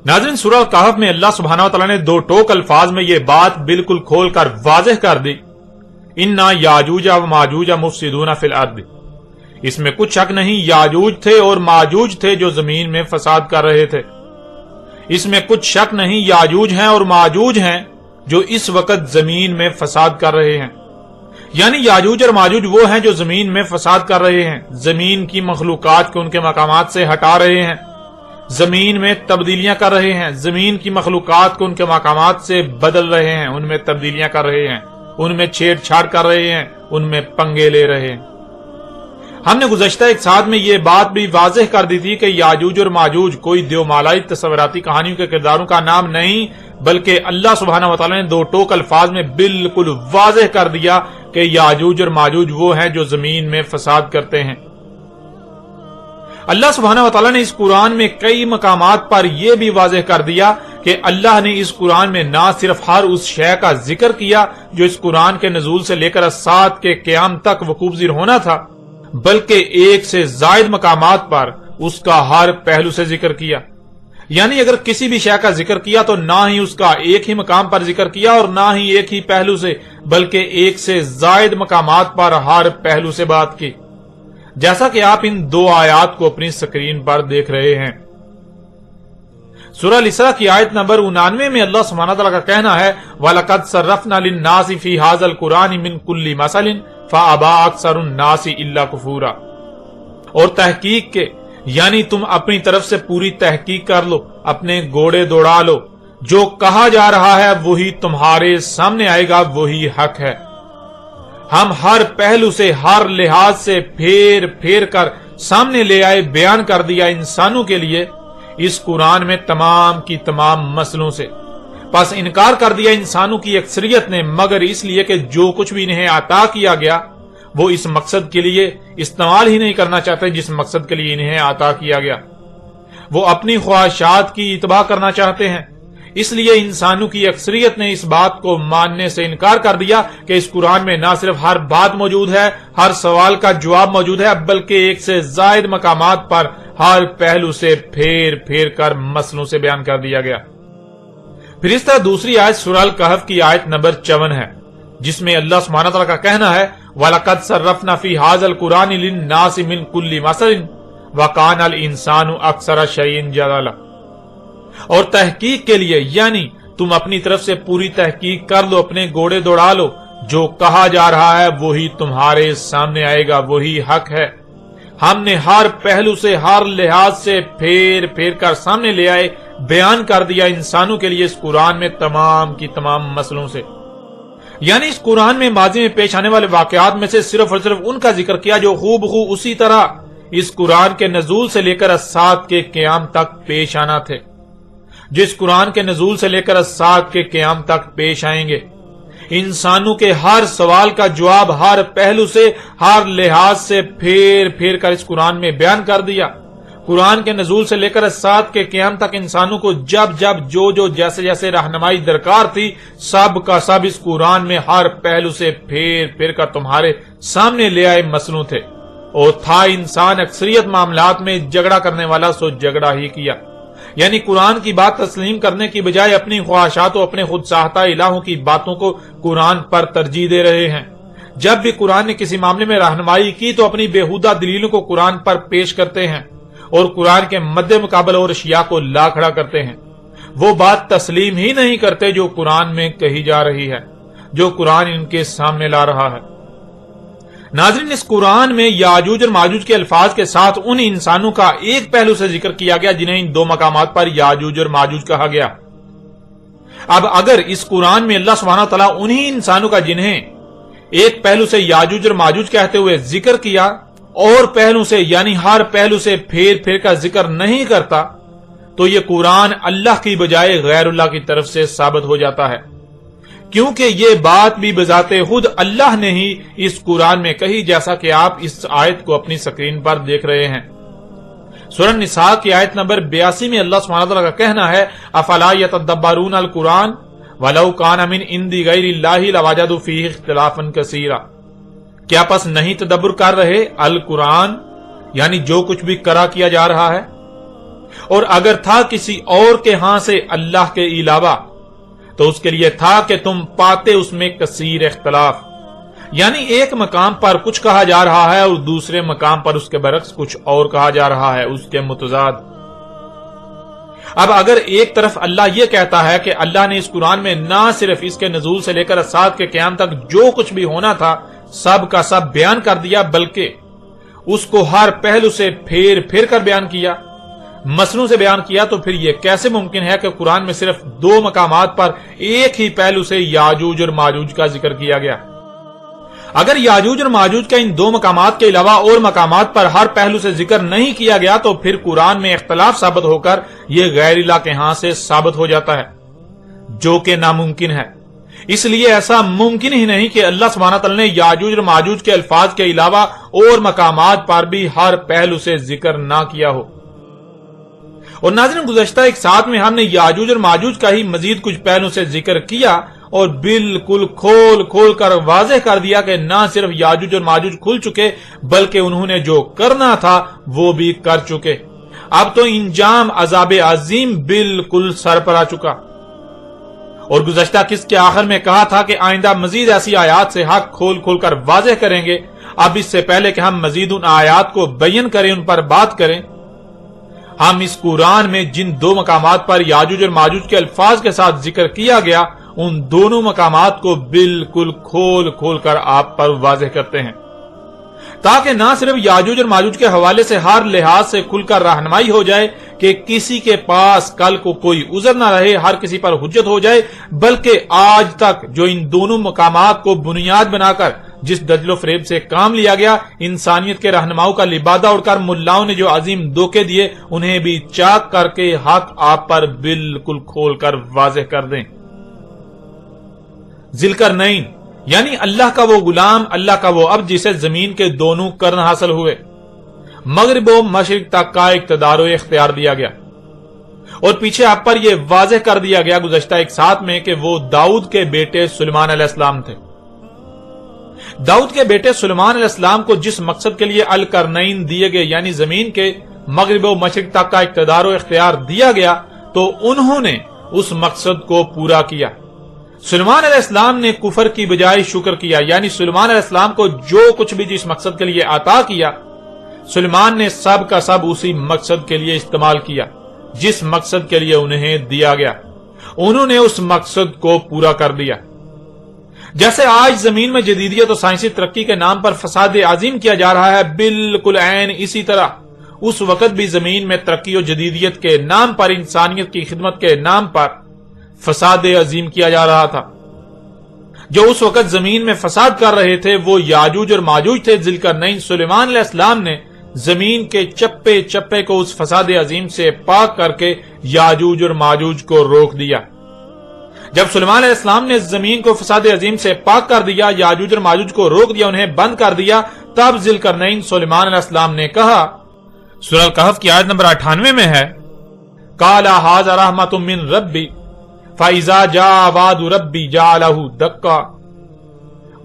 ناظرین، سورہ کہف میں اللہ سبحانہ و تعالیٰ نے دو ٹوک الفاظ میں یہ بات بالکل کھول کر واضح کر دی، اِنَّا یاجوج و ماجوج مفسدون فی الارض۔ اس میں کچھ شک نہیں، یاجوج تھے اور ماجوج تھے جو زمین میں فساد کر رہے تھے۔ اس میں کچھ شک نہیں، یاجوج ہیں اور ماجوج ہیں جو اس وقت زمین میں فساد کر رہے ہیں۔ یعنی یاجوج اور ماجوج وہ ہیں جو زمین میں فساد کر رہے ہیں، زمین کی مخلوقات کو ان کے مقامات سے ہٹا رہے ہیں، زمین میں تبدیلیاں کر رہے ہیں، زمین کی مخلوقات کو ان کے مقامات سے بدل رہے ہیں، ان میں تبدیلیاں کر رہے ہیں، ان میں چھیڑ چھاڑ کر رہے ہیں، ان میں پنگے لے رہے ہیں۔ ہم نے گزشتہ ایک ساتھ میں یہ بات بھی واضح کر دی تھی کہ یاجوج اور ماجوج کوئی دیومالائی تصوراتی کہانیوں کے کرداروں کا نام نہیں، بلکہ اللہ سبحانہ وتعالی نے دو ٹوک الفاظ میں بالکل واضح کر دیا کہ یاجوج اور ماجوج وہ ہیں جو زمین میں فساد کرتے ہیں۔ اللہ سبحانہ وتعالی نے اس قرآن میں کئی مقامات پر یہ بھی واضح کر دیا کہ اللہ نے اس قرآن میں نہ صرف ہر اس شے کا ذکر کیا جو اس قرآن کے نزول سے لے کر الساعۃ کے قیام تک وقوع پذیر ہونا تھا، بلکہ ایک سے زائد مقامات پر اس کا ہر پہلو سے ذکر کیا۔ یعنی اگر کسی بھی شے کا ذکر کیا تو نہ ہی اس کا ایک ہی مقام پر ذکر کیا اور نہ ہی ایک ہی پہلو سے، بلکہ ایک سے زائد مقامات پر ہر پہلو سے بات کی، جیسا کہ آپ ان دو آیات کو اپنی سکرین پر دیکھ رہے ہیں۔ سورہ الاسراء کی آیت نمبر 99 میں اللہ سبحانہ تعالیٰ کا کہنا ہے وَلَقَدْ صَرَّفْنَا لِلنَّاسِ فِي هَذَا الْقُرْآنِ مِنْ كُلِّ مَثَلٍ فَأَبَىٰ أَكْثَرُ النَّاسِ إِلَّا كُفُورًا۔ اور تحقیق کے یعنی تم اپنی طرف سے پوری تحقیق کر لو، اپنے گھوڑے دوڑا لو، جو کہا جا رہا ہے وہی تمہارے سامنے آئے گا، وہی حق ہے۔ ہم ہر پہلو سے، ہر لحاظ سے پھیر پھیر کر سامنے لے آئے، بیان کر دیا انسانوں کے لیے اس قرآن میں تمام کی تمام مسئلوں سے۔ پس انکار کر دیا انسانوں کی اکثریت نے، مگر اس لیے کہ جو کچھ بھی انہیں عطا کیا گیا وہ اس مقصد کے لیے استعمال ہی نہیں کرنا چاہتے جس مقصد کے لیے انہیں عطا کیا گیا۔ وہ اپنی خواہشات کی اتباع کرنا چاہتے ہیں، اس لیے انسانوں کی اکثریت نے اس بات کو ماننے سے انکار کر دیا کہ اس قرآن میں نہ صرف ہر بات موجود ہے، ہر سوال کا جواب موجود ہے، بلکہ ایک سے زائد مقامات پر ہر پہلو سے پھیر پھیر کر مسئلوں سے بیان کر دیا گیا۔ پھر اس طرح دوسری آیت سورہ الکہف کی آیت نمبر 54 ہے، جس میں اللہ سبحانہ تعالیٰ کا کہنا ہے وَلَقَدْ صَرَّفْنَا فِي هَذَا الْقُرْآنِ لِلنَّاسِ مِنْ كُلِّ مَثَلٍ وَكَانَ الْإِنسَانُ أَكْثَرَ شَيْءٍ جَدَلًا۔ اور تحقیق کے لیے یعنی تم اپنی طرف سے پوری تحقیق کر لو، اپنے گھوڑے دوڑا لو، جو کہا جا رہا ہے وہی تمہارے سامنے آئے گا، وہی حق ہے۔ ہم نے ہر پہلو سے، ہر لحاظ سے پھیر پھیر کر سامنے لے آئے، بیان کر دیا انسانوں کے لیے اس قرآن میں تمام کی تمام مسئلوں سے۔ یعنی اس قرآن میں ماضی میں پیش آنے والے واقعات میں سے صرف اور صرف ان کا ذکر کیا جو خوب اسی طرح اس قرآن کے نزول سے لے کر الساعۃ کے قیام تک پیش آنا تھے، جو اس قرآن کے نزول سے لے کر الساعۃ کے قیام تک پیش آئیں گے۔ انسانوں کے ہر سوال کا جواب ہر پہلو سے، ہر لحاظ سے پھیر پھیر کر اس قرآن میں بیان کر دیا۔ قرآن کے نزول سے لے کر الساعۃ کے قیام تک انسانوں کو جب جو جیسے جیسے رہنمائی درکار تھی، سب کا سب اس قرآن میں ہر پہلو سے پھیر پھیر کر تمہارے سامنے لے آئے مسئلوں تھے۔ اور تھا انسان اکثریت معاملات میں جھگڑا کرنے والا، سو جھگڑا ہی کیا۔ یعنی قرآن کی بات تسلیم کرنے کی بجائے اپنی خواہشات و اپنے خود ساختہ الہوں کی باتوں کو قرآن پر ترجیح دے رہے ہیں۔ جب بھی قرآن نے کسی معاملے میں رہنمائی کی تو اپنی بےہودہ دلیلوں کو قرآن پر پیش کرتے ہیں اور قرآن کے مد مقابل اور اشیاء کو لا کھڑا کرتے ہیں۔ وہ بات تسلیم ہی نہیں کرتے جو قرآن میں کہی جا رہی ہے، جو قرآن ان کے سامنے لا رہا ہے۔ ناظرین، اس قرآن میں یاجوج اور ماجوج کے الفاظ کے ساتھ ان انسانوں کا ایک پہلو سے ذکر کیا گیا جنہیں ان دو مقامات پر یاجوج اور ماجوج کہا گیا۔ اب اگر اس قرآن میں اللہ سبحانہ تعالیٰ انہی انسانوں کا جنہیں ایک پہلو سے یاجوج اور ماجوج کہتے ہوئے ذکر کیا اور پہلو سے یعنی ہر پہلو سے پھیر پھیر کا ذکر نہیں کرتا، تو یہ قرآن اللہ کی بجائے غیر اللہ کی طرف سے ثابت ہو جاتا ہے، کیونکہ یہ بات بھی بذات خود اللہ نے ہی اس قرآن میں کہی، جیسا کہ آپ اس آیت کو اپنی سکرین پر دیکھ رہے ہیں۔ سورہ النساء کی آیت نمبر 82 میں اللہ سبحانہ تعالیٰ کا کہنا ہے افلا یتدبرون القرآن ولو کان من عند غیر اللہ لوجدوا فیہ اختلافا کثیرا۔ کیا پس نہیں تدبر کر رہے القرآن، یعنی جو کچھ بھی کرا کیا جا رہا ہے؟ اور اگر تھا کسی اور کے ہاں سے اللہ کے علاوہ تو اس کے لیے تھا کہ تم پاتے اس میں کثیر اختلاف، یعنی ایک مقام پر کچھ کہا جا رہا ہے اور دوسرے مقام پر اس کے برعکس کچھ اور کہا جا رہا ہے، اس کے متضاد۔ اب اگر ایک طرف اللہ یہ کہتا ہے کہ اللہ نے اس قرآن میں نہ صرف اس کے نزول سے لے کر سات کے قیام تک جو کچھ بھی ہونا تھا سب کا سب بیان کر دیا، بلکہ اس کو ہر پہلو سے پھیر پھیر کر بیان کیا، مسلوں سے بیان کیا، تو پھر یہ کیسے ممکن ہے کہ قرآن میں صرف دو مقامات پر ایک ہی پہلو سے یاجوج اور ماجوج کا ذکر کیا گیا؟ اگر یاجوج اور ماجوج کا ان دو مقامات کے علاوہ اور مقامات پر ہر پہلو سے ذکر نہیں کیا گیا تو پھر قرآن میں اختلاف ثابت ہو کر یہ غیر اللہ کے ہاں سے ثابت ہو جاتا ہے، جو کہ ناممکن ہے۔ اس لیے ایسا ممکن ہی نہیں کہ اللہ سبحانہ تعالی نے یاجوج اور ماجوج کے الفاظ کے علاوہ اور مقامات پر بھی ہر پہلو سے ذکر نہ کیا ہو۔ اور ناظرین، گزشتہ ایک ساتھ میں ہم نے یاجوج اور ماجوج کا ہی مزید کچھ پہلو سے ذکر کیا اور بالکل کھول کھول کر واضح کر دیا کہ نہ صرف یاجوج اور ماجوج کھل چکے بلکہ انہوں نے جو کرنا تھا وہ بھی کر چکے۔ اب تو انجام عذاب عظیم بالکل سر پر آ چکا۔ اور گزشتہ قسط کے آخر میں کہا تھا کہ آئندہ مزید ایسی آیات سے حق کھول کھول کر واضح کریں گے۔ اب اس سے پہلے کہ ہم مزید ان آیات کو بیان کریں، ان پر بات کریں، ہم اس قرآن میں جن دو مقامات پر یاجوج اور ماجوج کے الفاظ کے ساتھ ذکر کیا گیا ان دونوں مقامات کو بالکل کھول کھول کر آپ پر واضح کرتے ہیں، تاکہ نہ صرف یاجوج اور ماجوج کے حوالے سے ہر لحاظ سے کھل کر رہنمائی ہو جائے کہ کسی کے پاس کل کو کوئی عذر نہ رہے، ہر کسی پر حجت ہو جائے، بلکہ آج تک جو ان دونوں مقامات کو بنیاد بنا کر جس دجل و فریب سے کام لیا گیا، انسانیت کے رہنماؤں کا لبادہ اڑ کر ملاؤں نے جو عظیم دھوکے دیے انہیں بھی چاک کر کے حق آپ پر بالکل کھول کر واضح کر دیں۔ ذوالقرنین یعنی اللہ کا وہ غلام، اللہ کا وہ عبد جسے زمین کے دونوں قرن حاصل ہوئے، مغرب و مشرق تک کا اقتدار و اختیار دیا گیا، اور پیچھے آپ پر یہ واضح کر دیا گیا گزشتہ ایک ساتھ میں کہ وہ داؤد کے بیٹے سلیمان علیہ السلام تھے۔ داؤد کے بیٹے سلیمان علیہ السلام کو جس مقصد کے لیے القرنین دیے گئے یعنی زمین کے مغرب و مشرق تک کا اقتدار و اختیار دیا گیا تو انہوں نے اس مقصد کو پورا کیا۔ سلیمان علیہ السلام نے کفر کی بجائے شکر کیا، یعنی سلیمان علیہ السلام کو جو کچھ بھی جس مقصد کے لیے عطا کیا سلیمان نے سب کا سب اسی مقصد کے لیے استعمال کیا جس مقصد کے لیے انہیں دیا گیا، انہوں نے اس مقصد کو پورا کر دیا۔ جیسے آج زمین میں جدیدیت اور سائنسی ترقی کے نام پر فساد عظیم کیا جا رہا ہے، بالکل عین اسی طرح اس وقت بھی زمین میں ترقی و جدیدیت کے نام پر، انسانیت کی خدمت کے نام پر فساد عظیم کیا جا رہا تھا۔ جو اس وقت زمین میں فساد کر رہے تھے وہ یاجوج اور ماجوج تھے۔ ذوالقرنین سلیمان علیہ السلام نے زمین کے چپے چپے کو اس فساد عظیم سے پاک کر کے یاجوج اور ماجوج کو روک دیا۔ جب سلیمان علیہ السلام نے زمین کو فساد عظیم سے پاک کر دیا، یاجوج اور ماجوج کو روک دیا، انہیں بند کر دیا، تب ذوالقرنین سلیمان علیہ السلام نے کہا، سورہ الکہف کی آیت نمبر 98 میں ہے، قال ھذا رحمۃ من ربی فَإِذَا جَاءَ وَعْدُ رَبِّي جَعَلَهُ دَكًّا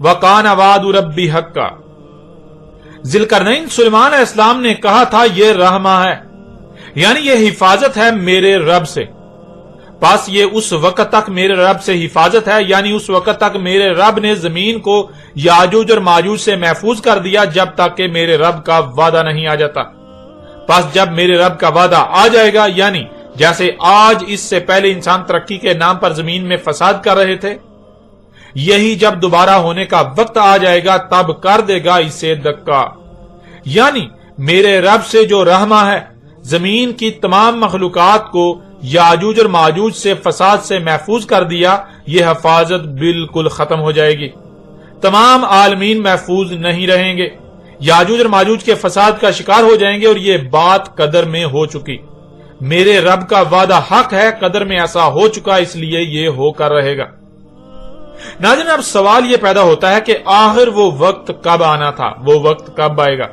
وَكَانَ وَعْدُ رَبِّي حَقًّا۔ ذوالقرنین سلیمان علیہ السلام نے کہا تھا یہ رحمہ ہے، یعنی یہ حفاظت ہے میرے رب سے، بس یہ اس وقت تک میرے رب سے حفاظت ہے، یعنی اس وقت تک میرے رب نے زمین کو یاجوج اور ماجوج سے محفوظ کر دیا جب تک کہ میرے رب کا وعدہ نہیں آ جاتا۔ بس جب میرے رب کا وعدہ آ جائے گا، یعنی جیسے آج اس سے پہلے انسان ترقی کے نام پر زمین میں فساد کر رہے تھے، یہی جب دوبارہ ہونے کا وقت آ جائے گا تب کر دے گا اسے دکا۔ یعنی میرے رب سے جو رحمہ ہے، زمین کی تمام مخلوقات کو یاجوج اور ماجوج سے فساد سے محفوظ کر دیا، یہ حفاظت بالکل ختم ہو جائے گی، تمام عالمین محفوظ نہیں رہیں گے، یاجوج اور ماجوج کے فساد کا شکار ہو جائیں گے، اور یہ بات قدر میں ہو چکی۔ میرے رب کا وعدہ حق ہے، قدر میں ایسا ہو چکا، اس لیے یہ ہو کر رہے گا۔ ناظرین، اب سوال یہ پیدا ہوتا ہے کہ آخر وہ وقت کب آنا تھا، وہ وقت کب آئے گا؟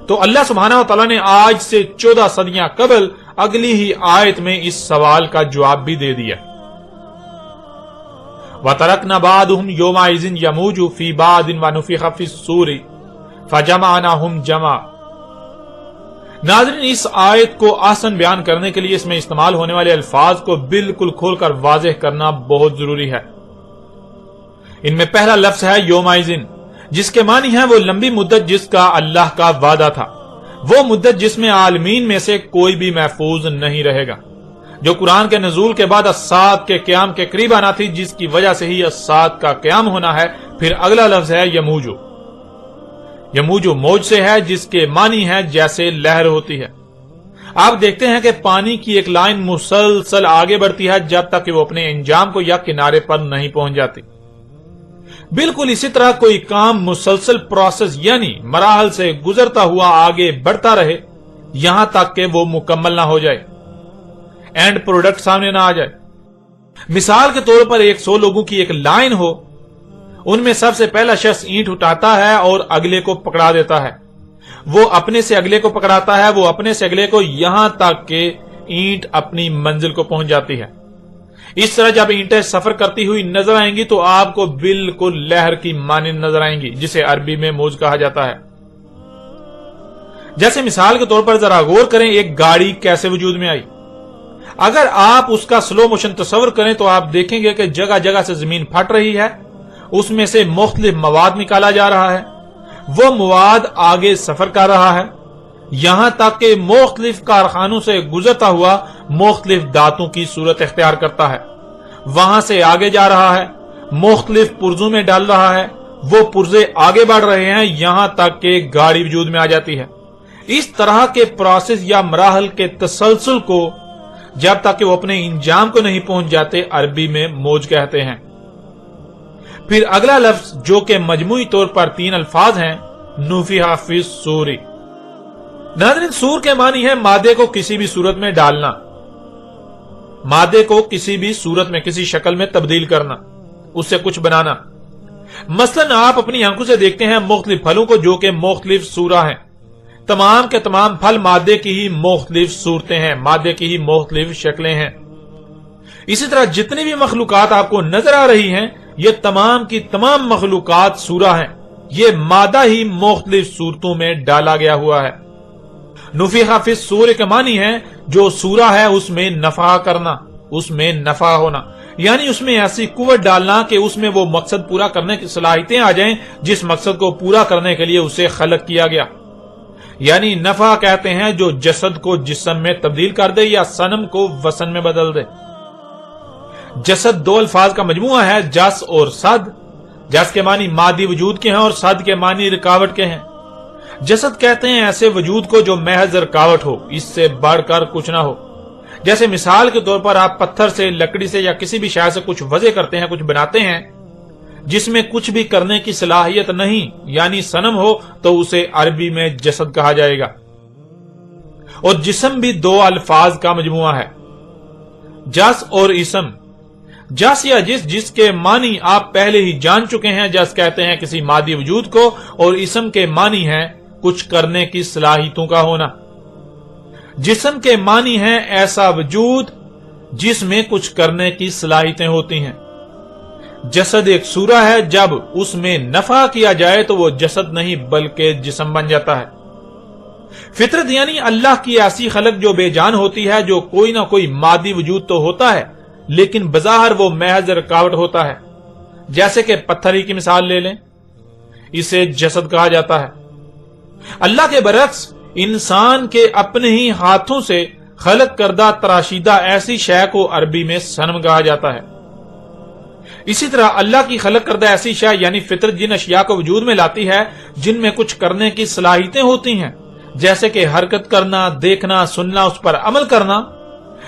تو اللہ سبحانہ و تعالیٰ نے آج سے 14 صدیاں قبل اگلی ہی آیت میں اس سوال کا جواب بھی دے دیا۔ وَتَرَكْنَا بَعْضَهُمْ يَوْمَئِذٍ يَمُوجُ فِي بَعْضٍ وَنُفِخَ فِي الصُّورِ فَجَمَعْنَاهُمْ جَمْعًا۔ ناظرین، اس آیت کو آسان بیان کرنے کے لیے اس میں استعمال ہونے والے الفاظ کو بالکل کھول کر واضح کرنا بہت ضروری ہے۔ ان میں پہلا لفظ ہے یومئذ، جس کے معنی ہے وہ لمبی مدت جس کا اللہ کا وعدہ تھا، وہ مدت جس میں عالمین میں سے کوئی بھی محفوظ نہیں رہے گا، جو قرآن کے نزول کے بعد الساعۃ کے قیام کے قریب آنا تھی، جس کی وجہ سے ہی الساعۃ کا قیام ہونا ہے۔ پھر اگلا لفظ ہے یموجو۔ یموجو موج سے ہے، جس کے معنی ہے جیسے لہر ہوتی ہے۔ آپ دیکھتے ہیں کہ پانی کی ایک لائن مسلسل آگے بڑھتی ہے جب تک کہ وہ اپنے انجام کو یا کنارے پر نہیں پہنچ جاتی۔ بالکل اسی طرح کوئی کام مسلسل پروسیس یعنی مراحل سے گزرتا ہوا آگے بڑھتا رہے یہاں تک کہ وہ مکمل نہ ہو جائے، اینڈ پروڈکٹ سامنے نہ آ جائے۔ مثال کے طور پر 100 لوگوں کی ایک لائن ہو، ان میں سب سے پہلا شخص اینٹ اٹھاتا ہے اور اگلے کو پکڑا دیتا ہے، وہ اپنے سے اگلے کو پکڑاتا ہے، وہ اپنے سے اگلے کو، یہاں تک کہ اینٹ اپنی منزل کو پہنچ جاتی ہے۔ اس طرح جب اینٹیں سفر کرتی ہوئی نظر آئیں گی تو آپ کو بالکل لہر کی مانند نظر آئیں گی، جسے عربی میں موج کہا جاتا ہے۔ جیسے مثال کے طور پر ذرا غور کریں، ایک گاڑی کیسے وجود میں آئی۔ اگر آپ اس کا سلو موشن تصور کریں تو آپ دیکھیں گے کہ جگہ جگہ سے زمین پھٹ رہی ہے، اس میں سے مختلف مواد نکالا جا رہا ہے، وہ مواد آگے سفر کر رہا ہے، یہاں تک کہ مختلف کارخانوں سے گزرتا ہوا مختلف دھاتوں کی صورت اختیار کرتا ہے، وہاں سے آگے جا رہا ہے، مختلف پرزوں میں ڈال رہا ہے، وہ پرزے آگے بڑھ رہے ہیں یہاں تک کہ گاڑی وجود میں آ جاتی ہے۔ اس طرح کے پروسیس یا مراحل کے تسلسل کو جب تک کہ وہ اپنے انجام کو نہیں پہنچ جاتے عربی میں موج کہتے ہیں۔ پھر اگلا لفظ جو کہ مجموعی طور پر 3 الفاظ ہیں، نفخ فی الصور۔ ناظرین، سور کے معنی ہے مادے کو کسی بھی صورت میں ڈالنا، مادے کو کسی بھی صورت میں کسی شکل میں تبدیل کرنا، اس سے کچھ بنانا۔ مثلا آپ اپنی آنکھوں سے دیکھتے ہیں مختلف پھلوں کو جو کہ مختلف صورت ہیں، تمام کے تمام پھل مادے کی ہی مختلف صورتیں ہیں، مادے کی ہی مختلف شکلیں ہیں۔ اسی طرح جتنی بھی مخلوقات آپ کو نظر آ رہی ہیں، یہ تمام کی تمام مخلوقات صورت ہیں، یہ مادہ ہی مختلف صورتوں میں ڈالا گیا ہوا ہے۔ نفخ فی الصور کے معنی ہے جو صورت ہے اس میں نفع کرنا، اس میں نفع ہونا، یعنی اس میں ایسی قوت ڈالنا کہ اس میں وہ مقصد پورا کرنے کی صلاحیتیں آ جائیں جس مقصد کو پورا کرنے کے لیے اسے خلق کیا گیا۔ یعنی نفع کہتے ہیں جو جسد کو جسم میں تبدیل کر دے یا صنم کو وسن میں بدل دے۔ جسد 2 الفاظ کا مجموعہ ہے، جس اور صد۔ جس کے معنی مادی وجود کے ہیں اور صد کے معنی رکاوٹ کے ہیں۔ جسد کہتے ہیں ایسے وجود کو جو محض رکاوٹ ہو، اس سے بڑھ کر کچھ نہ ہو۔ جیسے مثال کے طور پر آپ پتھر سے، لکڑی سے یا کسی بھی شے سے کچھ وضع کرتے ہیں، کچھ بناتے ہیں جس میں کچھ بھی کرنے کی صلاحیت نہیں، یعنی صنم ہو، تو اسے عربی میں جسد کہا جائے گا۔ اور جسم بھی 2 الفاظ کا مجموعہ ہے، جس اور اسم۔ جس یا جس کے معنی آپ پہلے ہی جان چکے ہیں، جس کہتے ہیں کسی مادی وجود کو، اور اسم کے معنی ہے کچھ کرنے کی صلاحیتوں کا ہونا۔ جسم کے معنی ہے ایسا وجود جس میں کچھ کرنے کی صلاحیتیں ہوتی ہیں۔ جسد ایک صورت ہے، جب اس میں نفع کیا جائے تو وہ جسد نہیں بلکہ جسم بن جاتا ہے۔ فطرت یعنی اللہ کی ایسی خلق جو بے جان ہوتی ہے، جو کوئی نہ کوئی مادی وجود تو ہوتا ہے لیکن بظاہر وہ محض رکاوٹ ہوتا ہے۔ جیسے کہ پتھر ہی کی مثال لے لیں، اسے جسد کہا جاتا ہے۔ اللہ کے برعکس انسان کے اپنے ہی ہاتھوں سے خلق کردہ تراشیدہ ایسی شے کو عربی میں صنم کہا جاتا ہے۔ اسی طرح اللہ کی خلق کردہ ایسی شے یعنی فطرت جن اشیاء کو وجود میں لاتی ہے جن میں کچھ کرنے کی صلاحیتیں ہوتی ہیں، جیسے کہ حرکت کرنا، دیکھنا، سننا، اس پر عمل کرنا،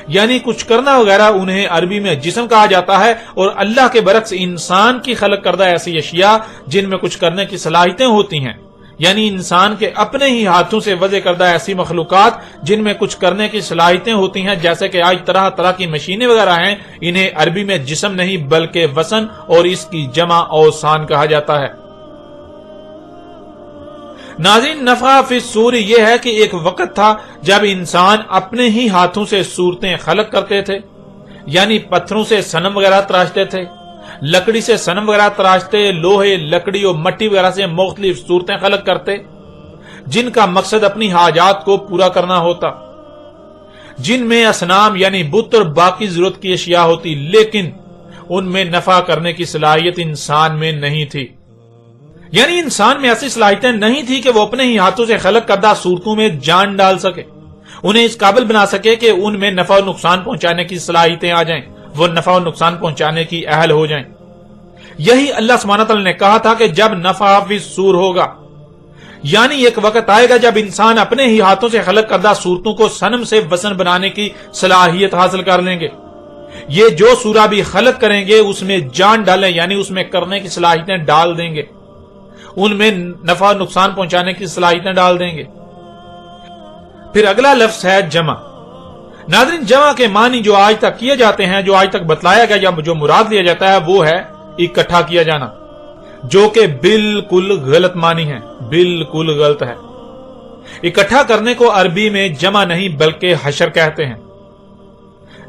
یعنی کچھ کرنا وغیرہ، انہیں عربی میں جسم کہا جاتا ہے۔ اور اللہ کے برعکس انسان کی خلق کردہ ایسی اشیاء جن میں کچھ کرنے کی صلاحیتیں ہوتی ہیں، یعنی انسان کے اپنے ہی ہاتھوں سے وضع کردہ ایسی مخلوقات جن میں کچھ کرنے کی صلاحیتیں ہوتی ہیں، جیسے کہ آج طرح طرح کی مشینیں وغیرہ ہیں، انہیں عربی میں جسم نہیں بلکہ وسن اور اس کی جمع اوسان کہا جاتا ہے۔ ناظرین، نفخ فی الصور یہ ہے کہ ایک وقت تھا جب انسان اپنے ہی ہاتھوں سے صورتیں خلق کرتے تھے، یعنی پتھروں سے صنم وغیرہ تراشتے تھے، لکڑی سے صنم وغیرہ تراشتے، لوہے، لکڑی اور مٹی وغیرہ سے مختلف صورتیں خلق کرتے۔ جن کا مقصد اپنی حاجات کو پورا کرنا ہوتا، جن میں اصنام یعنی بت اور باقی ضرورت کی اشیاء ہوتی، لیکن ان میں نفع کرنے کی صلاحیت انسان میں نہیں تھی۔ یعنی انسان میں ایسی صلاحیتیں نہیں تھی کہ وہ اپنے ہی ہاتھوں سے خلق کردہ صورتوں میں جان ڈال سکے، انہیں اس قابل بنا سکے کہ ان میں نفع و نقصان پہنچانے کی صلاحیتیں آ جائیں، وہ نفع و نقصان پہنچانے کی اہل ہو جائیں۔ یہی اللہ سبحانہ تعالی نے کہا تھا کہ جب نفع فی الصور ہوگا، یعنی ایک وقت آئے گا جب انسان اپنے ہی ہاتھوں سے خلق کردہ صورتوں کو صنم سے وزن بنانے کی صلاحیت حاصل کر لیں گے۔ یہ جو سورہ بھی خلق کریں گے اس میں جان ڈالیں، یعنی اس میں کرنے کی صلاحیتیں ڈال دیں گے، ان میں نفع و نقصان پہنچانے کی صلاحیتیں ڈال دیں گے۔ پھر اگلا لفظ ہے جمع۔ ناظرین، جمع کے معنی جو آج تک کیے جاتے ہیں، جو آج تک بتلایا گیا یا جو مراد لیا جاتا ہے، وہ ہے اکٹھا کیا جانا، جو کہ بالکل غلط معنی ہے، بالکل غلط ہے۔ اکٹھا کرنے کو عربی میں جمع نہیں بلکہ حشر کہتے ہیں۔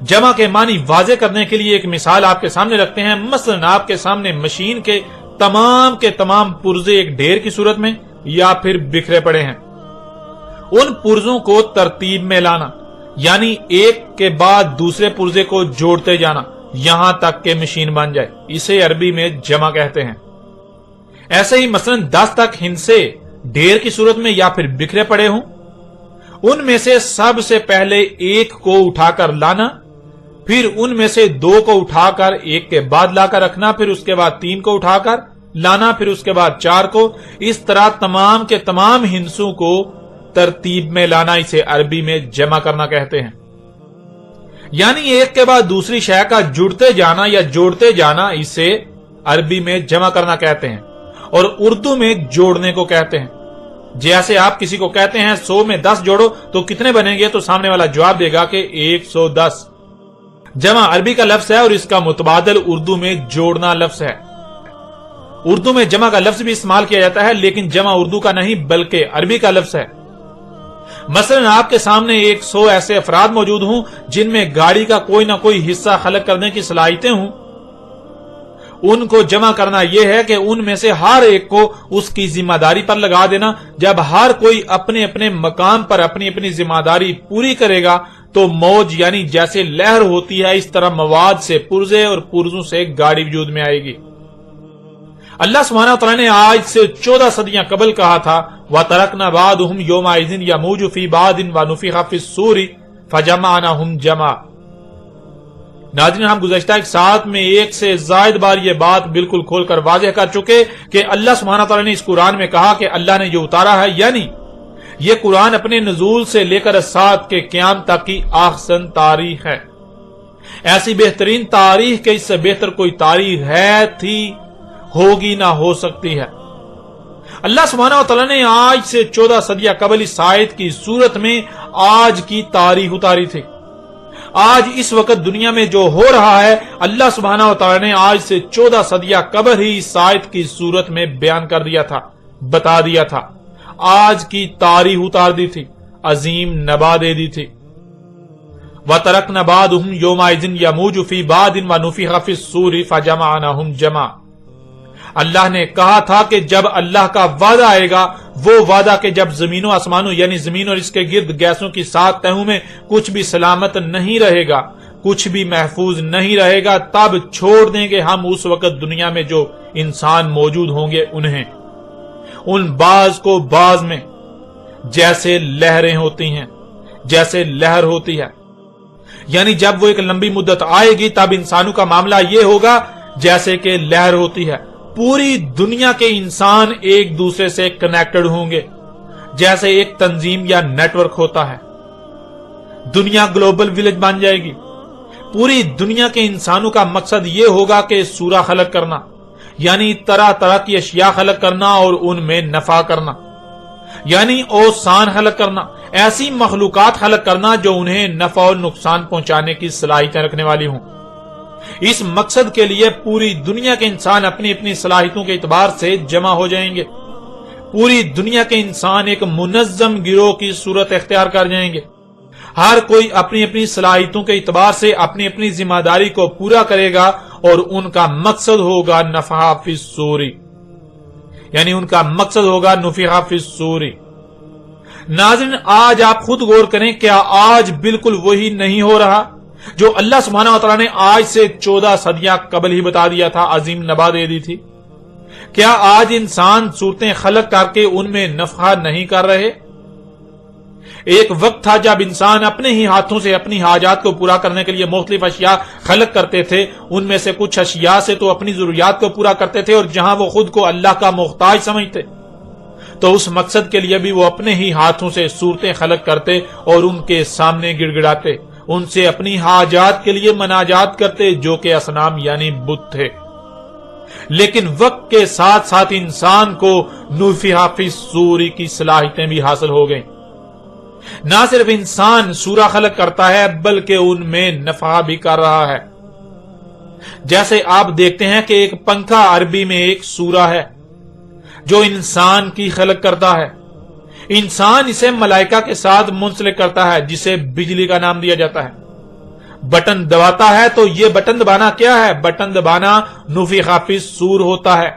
جمع کے معنی واضح کرنے کے لیے ایک مثال آپ کے سامنے رکھتے ہیں۔ مثلا آپ کے سامنے مشین کے تمام پرزے ایک ڈھیر کی صورت میں یا پھر بکھرے پڑے ہیں، ان پرزوں کو ترتیب میں لانا، یعنی ایک کے بعد دوسرے پرزے کو جوڑتے جانا یہاں تک کہ مشین بن جائے، اسے عربی میں جمع کہتے ہیں۔ ایسے ہی مثلا 10 تک ہندسے ڈھیر کی صورت میں یا پھر بکھرے پڑے ہوں، ان میں سے سب سے پہلے ایک کو اٹھا کر لانا، پھر ان میں سے 2 کو اٹھا کر ایک کے بعد لا کر رکھنا، پھر اس کے بعد 3 کو اٹھا کر لانا، پھر اس کے بعد 4 کو، اس طرح تمام کے تمام ہندسوں کو ترتیب میں لانا، اسے عربی میں جمع کرنا کہتے ہیں۔ یعنی ایک کے بعد دوسری شے کا جڑتے جانا یا جوڑتے جانا، اسے عربی میں جمع کرنا کہتے ہیں، اور اردو میں جوڑنے کو کہتے ہیں۔ جیسے آپ کسی کو کہتے ہیں 100 میں 10 جوڑو تو کتنے بنیں گے، تو سامنے والا جواب دے گا کہ 110۔ جمع عربی کا لفظ ہے اور اس کا متبادل اردو میں جوڑنا لفظ ہے۔ اردو میں جمع کا لفظ بھی استعمال کیا جاتا ہے، لیکن جمع اردو کا نہیں بلکہ عربی کا لفظ ہے۔ مثلا آپ کے سامنے 100 ایسے افراد موجود ہوں جن میں گاڑی کا کوئی نہ کوئی حصہ خلق کرنے کی صلاحیتیں ہوں، ان کو جمع کرنا یہ ہے کہ ان میں سے ہر ایک کو اس کی ذمہ داری پر لگا دینا۔ جب ہر کوئی اپنے اپنے مقام پر اپنی اپنی ذمہ داری پوری کرے گا تو موج یعنی جیسے لہر ہوتی ہے، اس طرح مواد سے پرزے اور پرزوں سے گاڑی وجود میں آئے گی۔ اللہ سبحانہ وتعالی نے آج سے 14 صدیاں قبل کہا تھا وَتَرَكْنَا بَعْضُهُمْ يَوْمَئِذٍ يَمُوجُ فِي بَعْضٍ وَنُفِخَ فِي الصُّورِ فَجَمَعْنَاهُمْ جَمْعًا۔ ناظرین، ہم گزشتہ ایک ساتھ میں ایک سے زائد بار یہ بات بالکل کھول کر واضح کر چکے کہ اللہ سبحانہ تعالی نے اس قرآن میں کہا کہ اللہ نے جو اتارا ہے، یعنی یہ قرآن اپنے نزول سے لے کر ساتھ کے قیام تک کی احسن تاریخ ہے۔ ایسی بہترین تاریخ کہ اس سے بہتر کوئی تاریخ ہے، تھی، ہوگی، نہ ہو سکتی ہے۔ اللہ سبحانہ وتعالی نے آج سے 14 صدیاں قبل اس آیت کی صورت میں آج کی تاریخ اتاری تھی۔ آج اس وقت دنیا میں جو ہو رہا ہے، اللہ سبحانہ وتعالی نے آج سے 14 صدیاں قبل ہی اس آیت کی صورت میں بیان کر دیا تھا، بتا دیا تھا، آج کی تاریخ اتار دی تھی، عظیم نبا دے دی تھی۔ وَتَرَكْنَا بَعْضُهُمْ يَوْمَئِذٍ يَمُوجُ فِي بَعْضٍ وَنُفِخَ فِي الصُّورِ فَجَمَعْنَاهُمْ جَمْعًا۔ اللہ نے کہا تھا کہ جب اللہ کا وعدہ آئے گا، وہ وعدہ کہ جب زمین و آسمانوں یعنی زمین اور اس کے گرد گیسوں کی 7 تہوں میں کچھ بھی سلامت نہیں رہے گا، کچھ بھی محفوظ نہیں رہے گا، تب چھوڑ دیں گے ہم اس وقت دنیا میں جو انسان موجود ہوں گے انہیں، ان بعض کو بعض میں، جیسے لہریں ہوتی ہیں، جیسے لہر ہوتی ہے۔ یعنی جب وہ ایک لمبی مدت آئے گی تب انسانوں کا معاملہ یہ ہوگا جیسے کہ لہر ہوتی ہے، پوری دنیا کے انسان ایک دوسرے سے کنیکٹڈ ہوں گے، جیسے ایک تنظیم یا نیٹ ورک ہوتا ہے۔ دنیا گلوبل ولیج بن جائے گی۔ پوری دنیا کے انسانوں کا مقصد یہ ہوگا کہ سورہ خلق کرنا، یعنی طرح طرح کی اشیاء خلق کرنا اور ان میں نفع کرنا، یعنی اوسان خلق کرنا، ایسی مخلوقات خلق کرنا جو انہیں نفع اور نقصان پہنچانے کی صلاحیتیں رکھنے والی ہوں۔ اس مقصد کے لیے پوری دنیا کے انسان اپنی اپنی صلاحیتوں کے اعتبار سے جمع ہو جائیں گے۔ پوری دنیا کے انسان ایک منظم گروہ کی صورت اختیار کر جائیں گے۔ ہر کوئی اپنی اپنی صلاحیتوں کے اعتبار سے اپنی اپنی ذمہ داری کو پورا کرے گا اور ان کا مقصد ہوگا نفخ فی الصور، یعنی ان کا مقصد ہوگا نفخ فی الصور۔ ناظرین آج آپ خود غور کریں، کیا آج بالکل وہی نہیں ہو رہا جو اللہ سبحانہ و تعالیٰ نے آج سے 14 صدیاں قبل ہی بتا دیا تھا، عظیم نبا دے دی تھی؟ کیا آج انسان صورتیں خلق کر کے ان میں نفع نہیں کر رہے؟ ایک وقت تھا جب انسان اپنے ہی ہاتھوں سے اپنی حاجات کو پورا کرنے کے لیے مختلف اشیاء خلق کرتے تھے، ان میں سے کچھ اشیاء سے تو اپنی ضروریات کو پورا کرتے تھے، اور جہاں وہ خود کو اللہ کا محتاج سمجھتے تو اس مقصد کے لیے بھی وہ اپنے ہی ہاتھوں سے صورتیں خلق کرتے اور ان کے سامنے گڑ گڑاتے، ان سے اپنی حاجات کے لیے مناجات کرتے جو کہ اصنام یعنی بت تھے۔ لیکن وقت کے ساتھ ساتھ انسان کو نفخ فی الصور کی صلاحیتیں بھی حاصل ہو گئیں۔ نہ صرف انسان سورہ خلق کرتا ہے بلکہ ان میں نفع بھی کر رہا ہے۔ جیسے آپ دیکھتے ہیں کہ ایک پنکھا عربی میں ایک سورہ ہے جو انسان کی خلق کرتا ہے، انسان اسے ملائکہ کے ساتھ منسلک کرتا ہے جسے بجلی کا نام دیا جاتا ہے، بٹن دباتا ہے تو یہ بٹن دبانا کیا ہے؟ بٹن دبانا نفخ فی الصور ہوتا ہے۔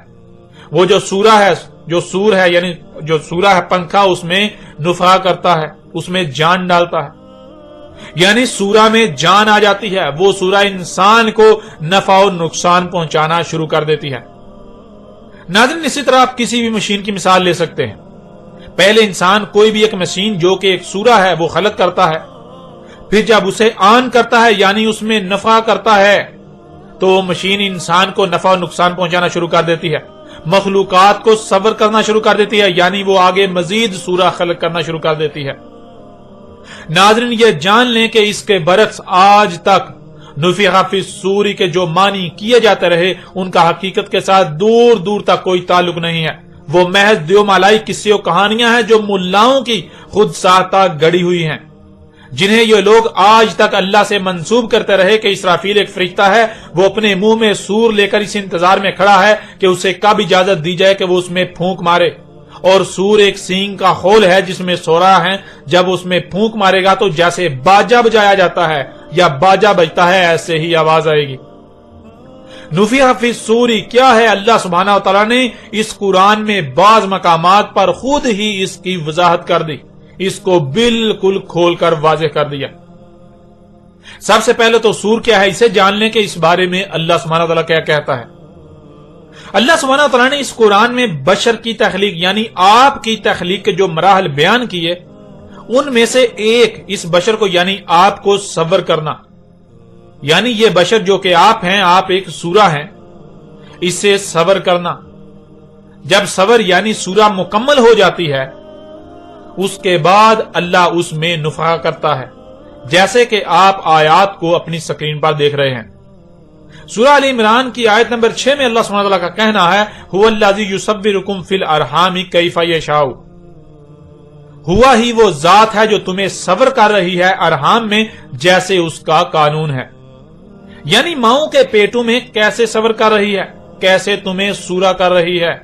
وہ جو سور ہے یعنی جو سورہ ہے پنکھا، اس میں نفخ کرتا ہے، اس میں جان ڈالتا ہے، یعنی سورہ میں جان آ جاتی ہے، وہ سورہ انسان کو نفع و نقصان پہنچانا شروع کر دیتی ہے۔ ناظرین اسی طرح آپ کسی بھی مشین کی مثال لے سکتے ہیں۔ پہلے انسان کوئی بھی ایک مشین جو کہ ایک سورہ ہے وہ خلق کرتا ہے، پھر جب اسے آن کرتا ہے یعنی اس میں نفع کرتا ہے تو مشین انسان کو نفع و نقصان پہنچانا شروع کر دیتی ہے، مخلوقات کو صبر کرنا شروع کر دیتی ہے، یعنی وہ آگے مزید سورہ خلق کرنا شروع کر دیتی ہے۔ ناظرین یہ جان لیں کہ اس کے برعکس آج تک نفخ فی الصور کے جو معنی کیے جاتے رہے ان کا حقیقت کے ساتھ دور دور تک کوئی تعلق نہیں ہے، وہ محض دیو مالائی قصے و کہانیاں ہیں جو ملاؤں کی خود ساختہ گڑی ہوئی ہیں، جنہیں یہ لوگ آج تک اللہ سے منسوب کرتے رہے کہ اسرافیل ایک فرشتہ ہے، وہ اپنے منہ میں سور لے کر اس انتظار میں کھڑا ہے کہ اسے کب اجازت دی جائے کہ وہ اس میں پھونک مارے، اور سور ایک سینگ کا خول ہے جس میں سورا ہے، جب اس میں پھونک مارے گا تو جیسے باجا بجایا جاتا ہے یا باجا بجتا ہے ایسے ہی آواز آئے گی۔ نفخ فی الصور کیا ہے؟ اللہ سبحانہ و تعالیٰ نے اس قرآن میں بعض مقامات پر خود ہی اس کی وضاحت کر دی، اس کو بالکل کھول کر واضح کر دیا۔ سب سے پہلے تو سور کیا ہے اسے جان لیں کہ اس بارے میں اللہ سبحانہ و تعالیٰ کیا کہتا ہے۔ اللہ سبحانہ و تعالیٰ نے اس قرآن میں بشر کی تخلیق یعنی آپ کی تخلیق کے جو مراحل بیان کیے ان میں سے ایک اس بشر کو یعنی آپ کو صبر کرنا، یعنی یہ بشر جو کہ آپ ہیں، آپ ایک سورہ ہیں، اس سے صبر کرنا۔ جب صبر یعنی سورہ مکمل ہو جاتی ہے اس کے بعد اللہ اس میں نفخ کرتا ہے، جیسے کہ آپ آیات کو اپنی سکرین پر دیکھ رہے ہیں۔ سورہ آل عمران کی آیت نمبر 6 میں اللہ سبحانہ وتعالی کا کہنا ہے هو الذی یصورکم فی الارحام کیف یشاء، ہوا ہی وہ ذات ہے جو تمہیں صبر کر رہی ہے ارحام میں جیسے اس کا قانون ہے، یعنی ماؤں کے پیٹوں میں کیسے صبر کر رہی ہے، کیسے تمہیں سورہ کر رہی ہے،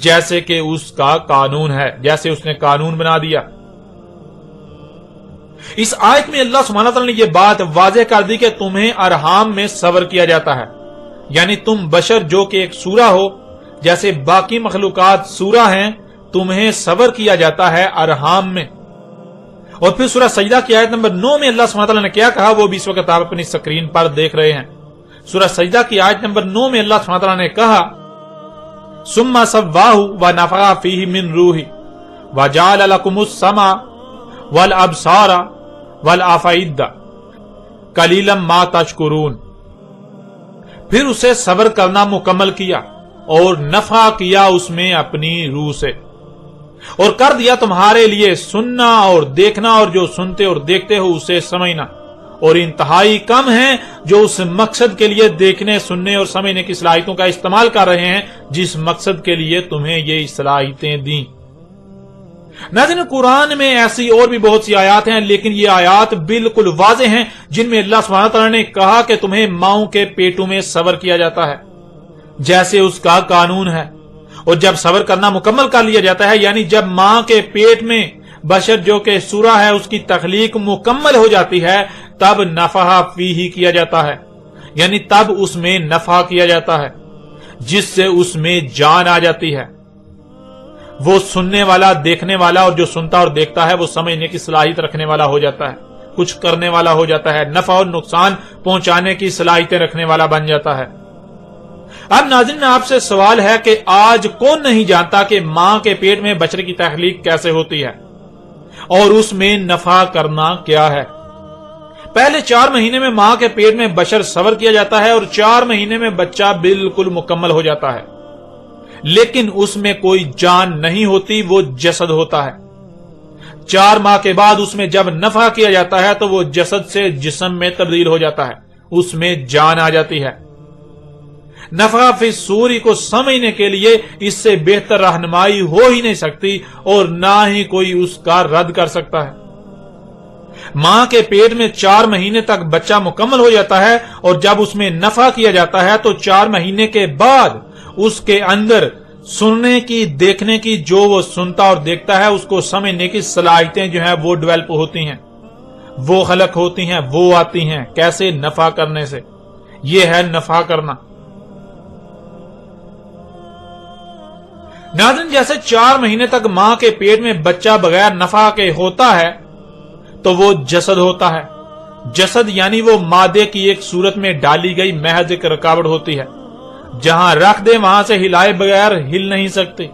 جیسے کہ اس کا قانون ہے، جیسے اس نے قانون بنا دیا۔ اس آیت میں اللہ سبحانہ وتعالی نے یہ بات واضح کر دی کہ تمہیں ارحام میں صبر کیا جاتا ہے، یعنی تم بشر جو کہ ایک سورہ ہو، جیسے باقی مخلوقات سورہ ہیں، تمہیں صبر کیا جاتا ہے ارحام میں۔ اور پھر سورہ سجدہ کی آیت نمبر 9 میں اللہ سبحانہ وتعالی نے کیا کہا وہ بھی اس وقت آپ اپنی سکرین پر دیکھ رہے ہیں۔ سورہ سجدہ کی آیت نمبر 9 میں اللہ سبحانہ وتعالی نے کہا ثم سواہ ونفخ فیہ من روحہ وجعل لکم السمع والابصار والافئدہ قلیلا ما تشکرون، پھر اسے صبر کرنا مکمل کیا اور نفع کیا اس میں اپنی روح سے، اور کر دیا تمہارے لیے سننا اور دیکھنا، اور جو سنتے اور دیکھتے ہو اسے سمجھنا، اور انتہائی کم ہیں جو اس مقصد کے لیے دیکھنے سننے اور سمجھنے کی صلاحیتوں کا استعمال کر رہے ہیں جس مقصد کے لیے تمہیں یہ صلاحیتیں دیں۔ ناظرین قرآن میں ایسی اور بھی بہت سی آیات ہیں، لیکن یہ آیات بالکل واضح ہیں جن میں اللہ سبحانہ تعالیٰ نے کہا کہ تمہیں ماؤں کے پیٹوں میں صبر کیا جاتا ہے جیسے اس کا قانون ہے، اور جب صبر کرنا مکمل کر لیا جاتا ہے یعنی جب ماں کے پیٹ میں بشر جو کہ سورہ ہے اس کی تخلیق مکمل ہو جاتی ہے تب نفخ فیہ کیا جاتا ہے، یعنی تب اس میں نفع کیا جاتا ہے جس سے اس میں جان آ جاتی ہے۔ وہ سننے والا، دیکھنے والا، اور جو سنتا اور دیکھتا ہے وہ سمجھنے کی صلاحیت رکھنے والا ہو جاتا ہے، کچھ کرنے والا ہو جاتا ہے، نفع اور نقصان پہنچانے کی صلاحیتیں رکھنے والا بن جاتا ہے۔ اب ناظرین، آپ سے سوال ہے کہ آج کون نہیں جانتا کہ ماں کے پیٹ میں بچڑے کی تخلیق کیسے ہوتی ہے اور اس میں نفع کرنا کیا ہے؟ پہلے 4 مہینے میں ماں کے پیٹ میں بشر صبر کیا جاتا ہے اور 4 مہینے میں بچہ بالکل مکمل ہو جاتا ہے، لیکن اس میں کوئی جان نہیں ہوتی، وہ جسد ہوتا ہے۔ 4 ماہ کے بعد اس میں جب نفع کیا جاتا ہے تو وہ جسد سے جسم میں تبدیل ہو جاتا ہے، اس میں جان آ جاتی ہے۔ نفخ فی الصور کو سمجھنے کے لیے اس سے بہتر رہنمائی ہو ہی نہیں سکتی اور نہ ہی کوئی اس کا رد کر سکتا ہے۔ ماں کے پیٹ میں 4 مہینے تک بچہ مکمل ہو جاتا ہے اور جب اس میں نفع کیا جاتا ہے تو 4 مہینے کے بعد اس کے اندر سننے کی، دیکھنے کی، جو وہ سنتا اور دیکھتا ہے اس کو سمجھنے کی صلاحیتیں جو ہیں وہ ڈیولپ ہوتی ہیں، وہ خلق ہوتی ہیں، وہ آتی ہیں۔ کیسے؟ نفع کرنے سے۔ یہ ہے نفع کرنا۔ ناظرین، جیسے 4 مہینے تک ماں کے پیٹ میں بچہ بغیر نفع کے ہوتا ہے تو وہ جسد ہوتا ہے۔ جسد یعنی وہ مادے کی ایک صورت میں ڈالی گئی محض ایک رکاوٹ ہوتی ہے، جہاں رکھ دے وہاں سے ہلائے بغیر ہل نہیں سکتی۔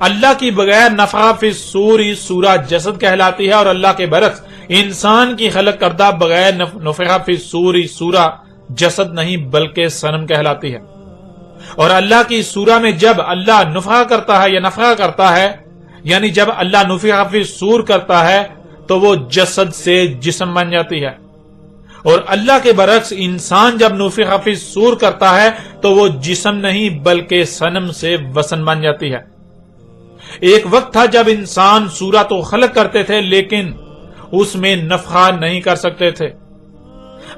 اللہ کی بغیر نفخ فی الصور سورہ جسد کہلاتی ہے، اور اللہ کے برعکس انسان کی خلق کردہ بغیر نفخ فی الصور سورہ جسد نہیں بلکہ صنم کہلاتی ہے۔ اور اللہ کی سورہ میں جب اللہ نفخ کرتا ہے یا نفخ کرتا ہے، یعنی جب اللہ نفخ فی الصور کرتا ہے تو وہ جسد سے جسم بن جاتی ہے، اور اللہ کے برعکس انسان جب نفخ فی الصور کرتا ہے تو وہ جسم نہیں بلکہ صنم سے وثن بن جاتی ہے۔ ایک وقت تھا جب انسان سورہ تو خلق کرتے تھے لیکن اس میں نفخہ نہیں کر سکتے تھے۔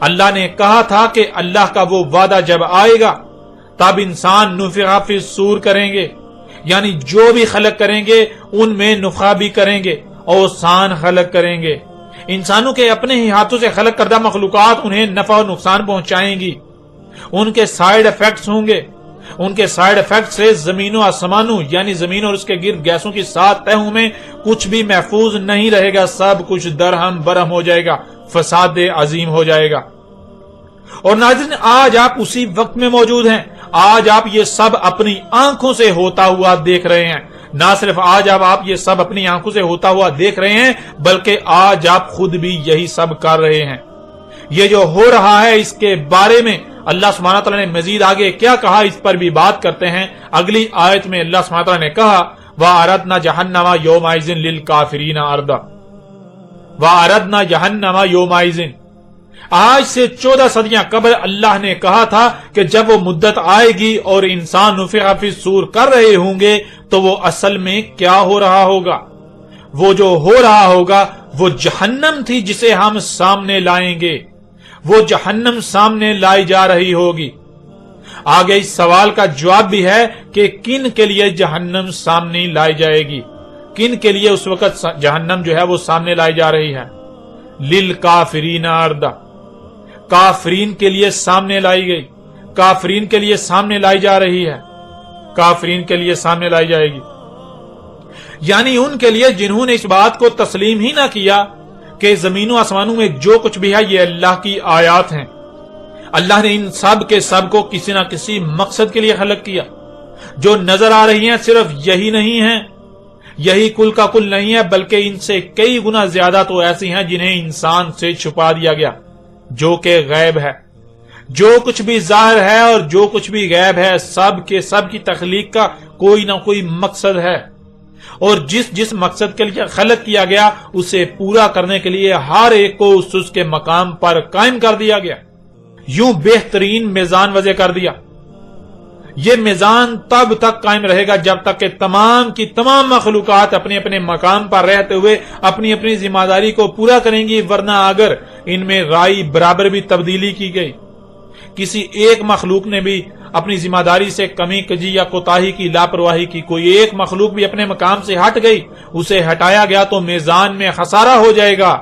اللہ نے کہا تھا کہ اللہ کا وہ وعدہ جب آئے گا تب انسان نفخ فی الصور کریں گے، یعنی جو بھی خلق کریں گے ان میں نفخہ بھی کریں گے، اوسان خلق کریں گے۔ انسانوں کے اپنے ہی ہاتھوں سے خلق کردہ مخلوقات انہیں نفع اور نقصان پہنچائیں گی، ان کے سائیڈ ایفیکٹس ہوں گے۔ ان کے سائیڈ ایفیکٹ سے زمین و آسمانوں یعنی زمین اور اس کے گرد گیسوں کی 7 تہوں میں کچھ بھی محفوظ نہیں رہے گا، سب کچھ درہم برہم ہو جائے گا، فساد عظیم ہو جائے گا۔ اور ناظرین، آج آپ اسی وقت میں موجود ہیں، آج آپ یہ سب اپنی آنکھوں سے ہوتا ہوا دیکھ رہے ہیں۔ نہ صرف آج آپ یہ سب اپنی آنکھوں سے ہوتا ہوا دیکھ رہے ہیں بلکہ آج آپ خود بھی یہی سب کر رہے ہیں۔ یہ جو ہو رہا ہے اس کے بارے میں اللہ سبحانہ تعالیٰ نے مزید آگے کیا کہا اس پر بھی بات کرتے ہیں۔ اگلی آیت میں اللہ سبحانہ تعالیٰ نے کہا وَأَرَدْنَا جَهَنَّمَ يَوْمَئِذٍ لِلْكَافِرِينَ عَرْضًا وَأَرَدْنَا جَهَنَّمَ يَوْمَئِذٍ۔ آج سے 14 صدیاں قبل اللہ نے کہا تھا کہ جب وہ مدت آئے گی اور انسان نفخ فی الصور کر رہے ہوں گے تو وہ اصل میں کیا ہو رہا ہوگا؟ وہ جو ہو رہا ہوگا وہ جہنم تھی جسے ہم سامنے لائیں گے، وہ جہنم سامنے لائی جا رہی ہوگی۔ آگے اس سوال کا جواب بھی ہے کہ کن کے لیے جہنم سامنے لائی جائے گی، کن کے لیے اس وقت جہنم جو ہے وہ سامنے لائی جا رہی ہے۔ للکافرین عرضا، کافرین کے لیے سامنے لائی گئی، کافرین کے لیے سامنے لائی جا رہی ہے، کافرین کے لیے سامنے لائی جائے گی، یعنی ان کے لیے جنہوں نے اس بات کو تسلیم ہی نہ کیا کہ زمین و آسمانوں میں جو کچھ بھی ہے یہ اللہ کی آیات ہیں۔ اللہ نے ان سب کے سب کو کسی نہ کسی مقصد کے لیے خلق کیا۔ جو نظر آ رہی ہیں صرف یہی نہیں ہیں، یہی کل کا کل نہیں ہے، بلکہ ان سے کئی گنا زیادہ تو ایسی ہیں جنہیں انسان سے چھپا دیا گیا، جو کہ غیب ہے۔ جو کچھ بھی ظاہر ہے اور جو کچھ بھی غیب ہے، سب کے سب کی تخلیق کا کوئی نہ کوئی مقصد ہے، اور جس مقصد کے لیے خلق کیا گیا اسے پورا کرنے کے لیے ہر ایک کو اس کے مقام پر قائم کر دیا گیا۔ یوں بہترین میزان وضع کر دیا۔ یہ میزان تب تک قائم رہے گا جب تک کہ تمام کی تمام مخلوقات اپنے اپنے مقام پر رہتے ہوئے اپنی اپنی ذمہ داری کو پورا کریں گی، ورنہ اگر ان میں رائی برابر بھی تبدیلی کی گئی، کسی ایک مخلوق نے بھی اپنی ذمہ داری سے کمی کجی یا کوتاہی کی، لاپرواہی کی، کوئی ایک مخلوق بھی اپنے مقام سے ہٹ گئی، اسے ہٹایا گیا تو میزان میں خسارہ ہو جائے گا،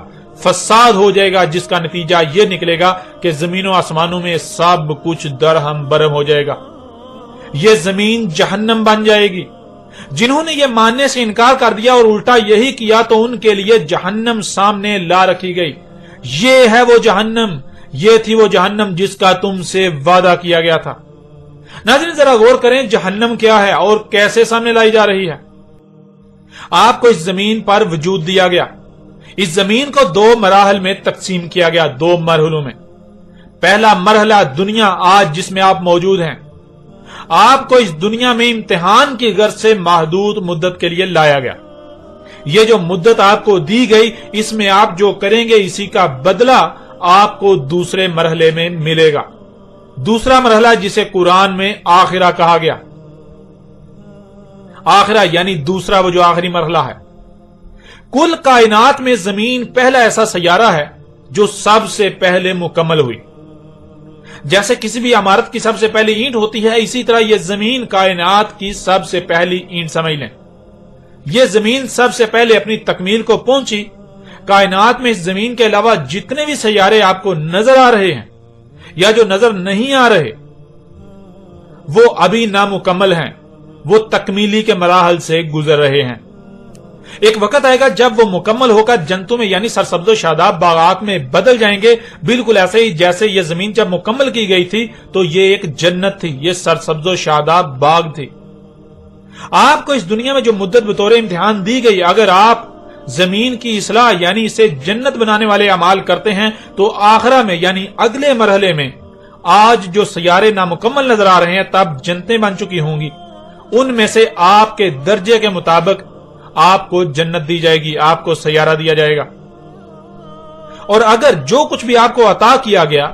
فساد ہو جائے گا، جس کا نتیجہ یہ نکلے گا کہ زمین و آسمانوں میں سب کچھ درہم برہم ہو جائے گا۔ یہ زمین جہنم بن جائے گی، جنہوں نے یہ ماننے سے انکار کر دیا اور الٹا یہی کیا تو ان کے لیے جہنم سامنے لا رکھی گئی۔ یہ ہے وہ جہنم، یہ تھی وہ جہنم جس کا تم سے وعدہ کیا گیا تھا۔ ناظرین ذرا غور کریں، جہنم کیا ہے اور کیسے سامنے لائی جا رہی ہے؟ آپ کو اس زمین پر وجود دیا گیا، اس زمین کو دو مراحل میں تقسیم کیا گیا، دو مرحلوں میں۔ پہلا مرحلہ دنیا آج جس میں آپ موجود ہیں، آپ کو اس دنیا میں امتحان کی غرض سے محدود مدت کے لیے لایا گیا۔ یہ جو مدت آپ کو دی گئی، اس میں آپ جو کریں گے اسی کا بدلہ آپ کو دوسرے مرحلے میں ملے گا۔ دوسرا مرحلہ جسے قرآن میں آخرہ کہا گیا، آخرہ یعنی دوسرا وہ جو آخری مرحلہ ہے۔ کل کائنات میں زمین پہلا ایسا سیارہ ہے جو سب سے پہلے مکمل ہوئی۔ جیسے کسی بھی عمارت کی سب سے پہلی اینٹ ہوتی ہے، اسی طرح یہ زمین کائنات کی سب سے پہلی اینٹ سمجھ لیں۔ یہ زمین سب سے پہلے اپنی تکمیل کو پہنچی۔ کائنات میں اس زمین کے علاوہ جتنے بھی سیارے آپ کو نظر آ رہے ہیں یا جو نظر نہیں آ رہے، وہ ابھی نامکمل ہیں، وہ تکمیلی کے مراحل سے گزر رہے ہیں۔ ایک وقت آئے گا جب وہ مکمل ہو کر جنتوں میں یعنی سرسبز و شاداب باغات میں بدل جائیں گے، بالکل ایسے ہی جیسے یہ زمین جب مکمل کی گئی تھی تو یہ ایک جنت تھی، یہ سرسبز و شاداب باغ تھی۔ آپ کو اس دنیا میں جو مدت بطور امتحان دی گئی، اگر آپ زمین کی اصلاح یعنی اسے جنت بنانے والے اعمال کرتے ہیں تو آخرہ میں یعنی اگلے مرحلے میں آج جو سیارے نامکمل نظر آ رہے ہیں تب جنتیں بن چکی ہوں گی، ان میں سے آپ کے درجے کے مطابق آپ کو جنت دی جائے گی، آپ کو سیارہ دیا جائے گا۔ اور اگر جو کچھ بھی آپ کو عطا کیا گیا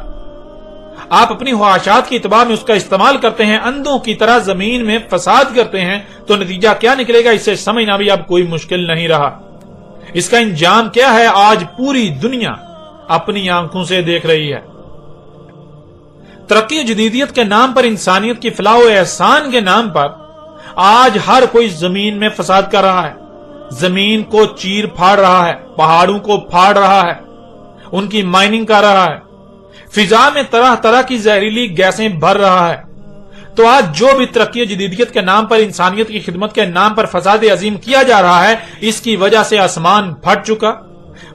آپ اپنی خواہشات کی اتباع میں اس کا استعمال کرتے ہیں، اندھوں کی طرح زمین میں فساد کرتے ہیں، تو نتیجہ کیا نکلے گا اسے سمجھنا بھی اب کوئی مشکل نہیں رہا۔ اس کا انجام کیا ہے آج پوری دنیا اپنی آنکھوں سے دیکھ رہی ہے۔ ترقی و جدیدیت کے نام پر، انسانیت کی فلاح و احسان کے نام پر آج ہر کوئی زمین میں فساد کر رہا ہے، زمین کو چیر پھاڑ رہا ہے، پہاڑوں کو پھاڑ رہا ہے، ان کی مائننگ کر رہا ہے، فضا میں طرح طرح کی زہریلی گیسیں بھر رہا ہے۔ تو آج جو بھی ترقی و جدیدیت کے نام پر، انسانیت کی خدمت کے نام پر فساد عظیم کیا جا رہا ہے، اس کی وجہ سے آسمان پھٹ چکا،